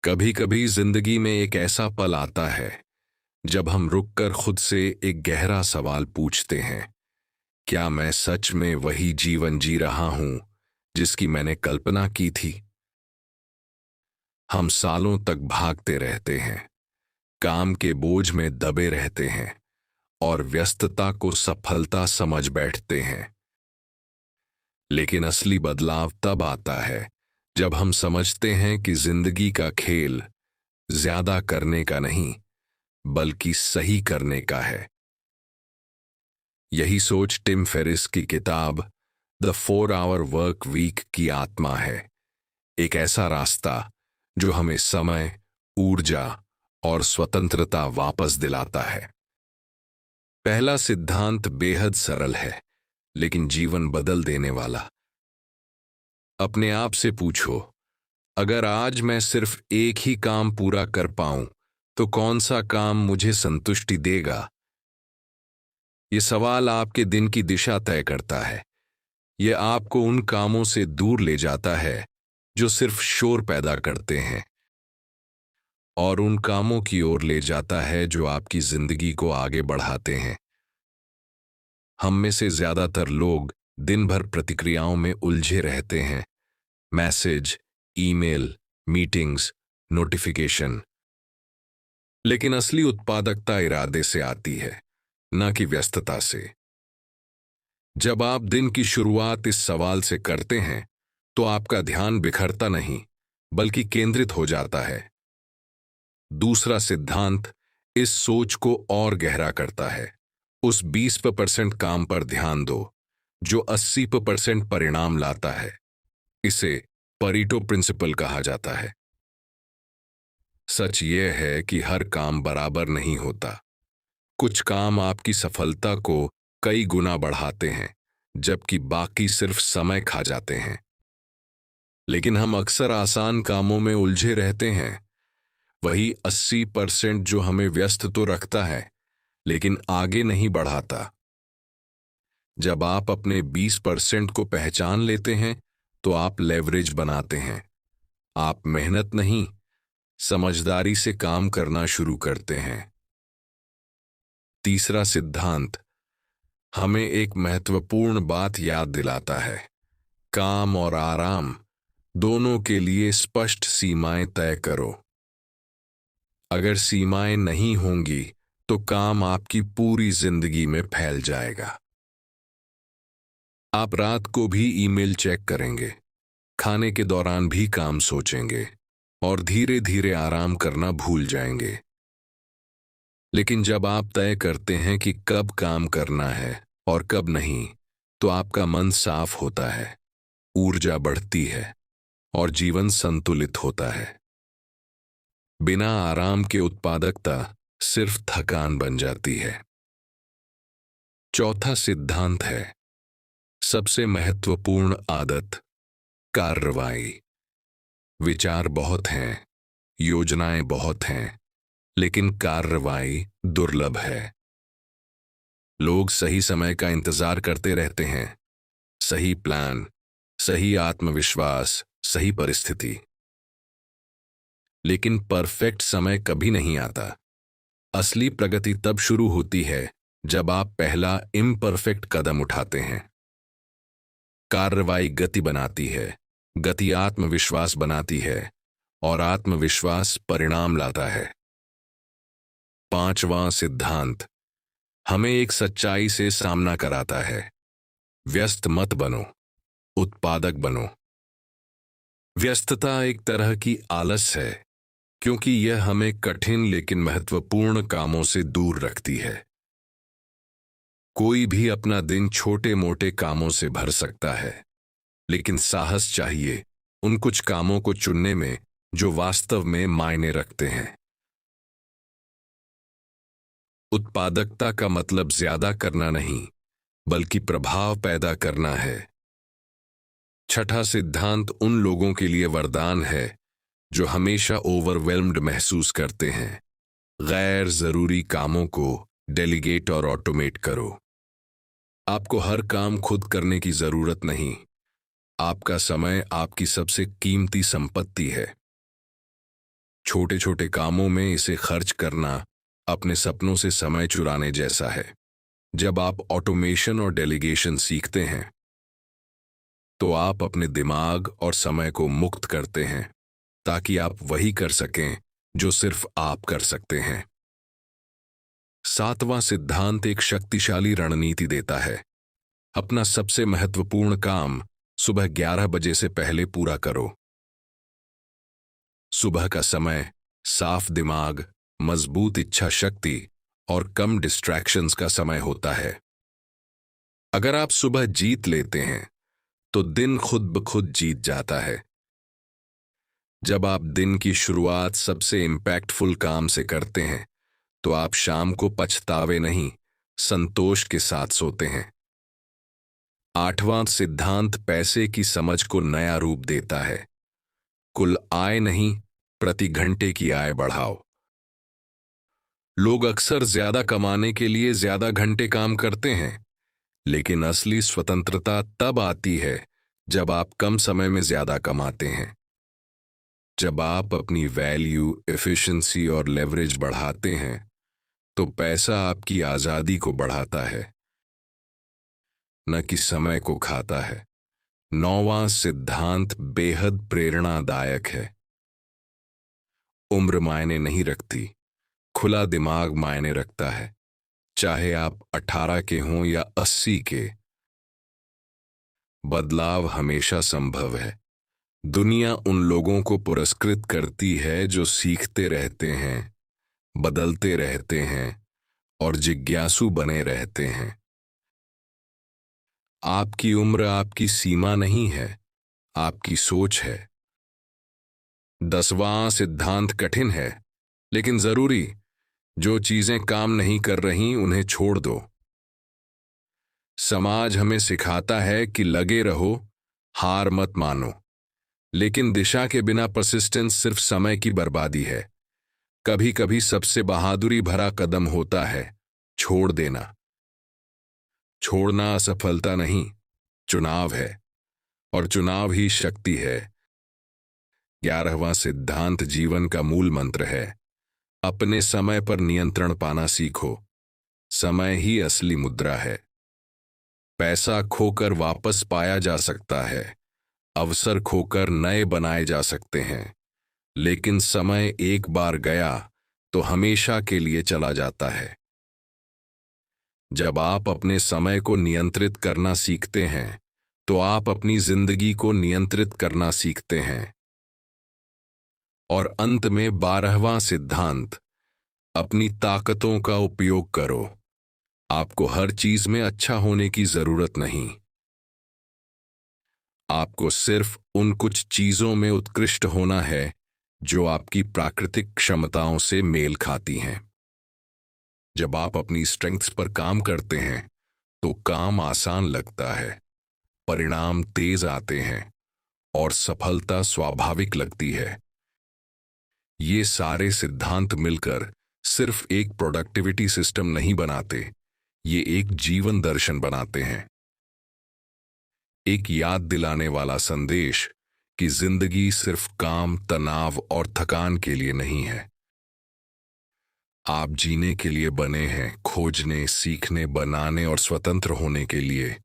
कभी कभी जिंदगी में एक ऐसा पल आता है जब हम रुककर खुद से एक गहरा सवाल पूछते हैं। क्या मैं सच में वही जीवन जी रहा हूं जिसकी मैंने कल्पना की थी? हम सालों तक भागते रहते हैं, काम के बोझ में दबे रहते हैं और व्यस्तता को सफलता समझ बैठते हैं। लेकिन असली बदलाव तब आता है जब हम समझते हैं कि जिंदगी का खेल ज्यादा करने का नहीं, बल्कि सही करने का है। यही सोच टिम फेरिस की किताब द 4 आवर वर्क वीक की आत्मा है। एक ऐसा रास्ता जो हमें समय, ऊर्जा और स्वतंत्रता वापस दिलाता है। पहला सिद्धांत बेहद सरल है, लेकिन जीवन बदल देने वाला। अपने आप से पूछो, अगर आज मैं सिर्फ एक ही काम पूरा कर पाऊं तो कौन सा काम मुझे संतुष्टि देगा? ये सवाल आपके दिन की दिशा तय करता है। यह आपको उन कामों से दूर ले जाता है जो सिर्फ शोर पैदा करते हैं, और उन कामों की ओर ले जाता है जो आपकी जिंदगी को आगे बढ़ाते हैं। हम में से ज्यादातर लोग दिन भर प्रतिक्रियाओं में उलझे रहते हैं। Message, email, meetings, notification. लेकिन असली उत्पादकता इरादे से आती है, न कि व्यस्तता से। जब आप दिन की शुरुआत इस सवाल से करते हैं तो आपका ध्यान बिखरता नहीं, बल्कि केंद्रित हो जाता है। दूसरा सिद्धांत इस सोच को और गहरा करता है। उस 20% काम पर ध्यान दो जो 80% परिणाम लाता है। इसे परीटो प्रिंसिपल कहा जाता है। सच यह है कि हर काम बराबर नहीं होता। कुछ काम आपकी सफलता को कई गुना बढ़ाते हैं, जबकि बाकी सिर्फ समय खा जाते हैं। लेकिन हम अक्सर आसान कामों में उलझे रहते हैं, वही 80% जो हमें व्यस्त तो रखता है, लेकिन आगे नहीं बढ़ाता। जब आप अपने 20% को पहचान लेते हैं तो आप लेवरेज बनाते हैं। आप मेहनत नहीं, समझदारी से काम करना शुरू करते हैं। तीसरा सिद्धांत हमें एक महत्वपूर्ण बात याद दिलाता है। काम और आराम दोनों के लिए स्पष्ट सीमाएं तय करो। अगर सीमाएं नहीं होंगी तो काम आपकी पूरी जिंदगी में फैल जाएगा। आप रात को भी ईमेल चेक करेंगे, खाने के दौरान भी काम सोचेंगे और धीरे धीरे आराम करना भूल जाएंगे। लेकिन जब आप तय करते हैं कि कब काम करना है और कब नहीं, तो आपका मन साफ होता है, ऊर्जा बढ़ती है और जीवन संतुलित होता है। बिना आराम के उत्पादकता सिर्फ थकान बन जाती है। चौथा सिद्धांत है सबसे महत्वपूर्ण आदत, कार्रवाई। विचार बहुत हैं, योजनाएं बहुत हैं, लेकिन कार्रवाई दुर्लभ है। लोग सही समय का इंतजार करते रहते हैं, सही प्लान, सही आत्मविश्वास, सही परिस्थिति। लेकिन परफेक्ट समय कभी नहीं आता। असली प्रगति तब शुरू होती है जब आप पहला इम्परफेक्ट कदम उठाते हैं। कार्रवाई गति बनाती है, गति आत्मविश्वास बनाती है और आत्मविश्वास परिणाम लाता है। पांचवां सिद्धांत हमें एक सच्चाई से सामना कराता है। व्यस्त मत बनो, उत्पादक बनो। व्यस्तता एक तरह की आलस है, क्योंकि यह हमें कठिन लेकिन महत्वपूर्ण कामों से दूर रखती है। कोई भी अपना दिन छोटे मोटे कामों से भर सकता है, लेकिन साहस चाहिए उन कुछ कामों को चुनने में जो वास्तव में मायने रखते हैं। उत्पादकता का मतलब ज्यादा करना नहीं, बल्कि प्रभाव पैदा करना है। छठा सिद्धांत उन लोगों के लिए वरदान है जो हमेशा ओवरवेल्म्ड महसूस करते हैं। गैर जरूरी कामों को डेलीगेट और ऑटोमेट करो। आपको हर काम खुद करने की जरूरत नहीं। आपका समय आपकी सबसे कीमती संपत्ति है। छोटे छोटे कामों में इसे खर्च करना अपने सपनों से समय चुराने जैसा है। जब आप ऑटोमेशन और डेलीगेशन सीखते हैं तो आप अपने दिमाग और समय को मुक्त करते हैं ताकि आप वही कर सकें जो सिर्फ आप कर सकते हैं। 7वां सिद्धांत एक शक्तिशाली रणनीति देता है। अपना सबसे महत्वपूर्ण काम सुबह 11 बजे से पहले पूरा करो। सुबह का समय साफ दिमाग, मजबूत इच्छा शक्ति और कम डिस्ट्रैक्शंस का समय होता है। अगर आप सुबह जीत लेते हैं तो दिन खुद ब खुद जीत जाता है। जब आप दिन की शुरुआत सबसे इंपैक्टफुल काम से करते हैं तो आप शाम को पछतावे नहीं, संतोष के साथ सोते हैं। 8वां सिद्धांत पैसे की समझ को नया रूप देता है। कुल आय नहीं, प्रति घंटे की आय बढ़ाओ। लोग अक्सर ज्यादा कमाने के लिए ज्यादा घंटे काम करते हैं, लेकिन असली स्वतंत्रता तब आती है जब आप कम समय में ज्यादा कमाते हैं। जब आप अपनी वैल्यू, एफिशिएंसी और लेवरेज बढ़ाते हैं तो पैसा आपकी आजादी को बढ़ाता है, न कि समय को खाता है। 9वां सिद्धांत बेहद प्रेरणादायक है। उम्र मायने नहीं रखती, खुला दिमाग मायने रखता है। चाहे आप 18 के हों या 80 के, बदलाव हमेशा संभव है। दुनिया उन लोगों को पुरस्कृत करती है जो सीखते रहते हैं, बदलते रहते हैं और जिज्ञासु बने रहते हैं। आपकी उम्र आपकी सीमा नहीं है, आपकी सोच है। 10वां सिद्धांत कठिन है लेकिन जरूरी। जो चीजें काम नहीं कर रही उन्हें छोड़ दो। समाज हमें सिखाता है कि लगे रहो, हार मत मानो, लेकिन दिशा के बिना परसिस्टेंस सिर्फ समय की बर्बादी है। कभी कभी सबसे बहादुरी भरा कदम होता है छोड़ देना। छोड़ना असफलता नहीं, चुनाव है, और चुनाव ही शक्ति है। 11वां सिद्धांत जीवन का मूल मंत्र है। अपने समय पर नियंत्रण पाना सीखो। समय ही असली मुद्रा है। पैसा खोकर वापस पाया जा सकता है, अवसर खोकर नए बनाए जा सकते हैं, लेकिन समय एक बार गया तो हमेशा के लिए चला जाता है। जब आप अपने समय को नियंत्रित करना सीखते हैं तो आप अपनी जिंदगी को नियंत्रित करना सीखते हैं। और अंत में 12वां सिद्धांत, अपनी ताकतों का उपयोग करो। आपको हर चीज में अच्छा होने की जरूरत नहीं। आपको सिर्फ उन कुछ चीजों में उत्कृष्ट होना है जो आपकी प्राकृतिक क्षमताओं से मेल खाती हैं। जब आप अपनी स्ट्रेंथ्स पर काम करते हैं तो काम आसान लगता है, परिणाम तेज आते हैं और सफलता स्वाभाविक लगती है। ये सारे सिद्धांत मिलकर सिर्फ एक प्रोडक्टिविटी सिस्टम नहीं बनाते, ये एक जीवन दर्शन बनाते हैं। एक याद दिलाने वाला संदेश कि जिंदगी सिर्फ काम, तनाव और थकान के लिए नहीं है। आप जीने के लिए बने हैं, खोजने, सीखने, बनाने और स्वतंत्र होने के लिए।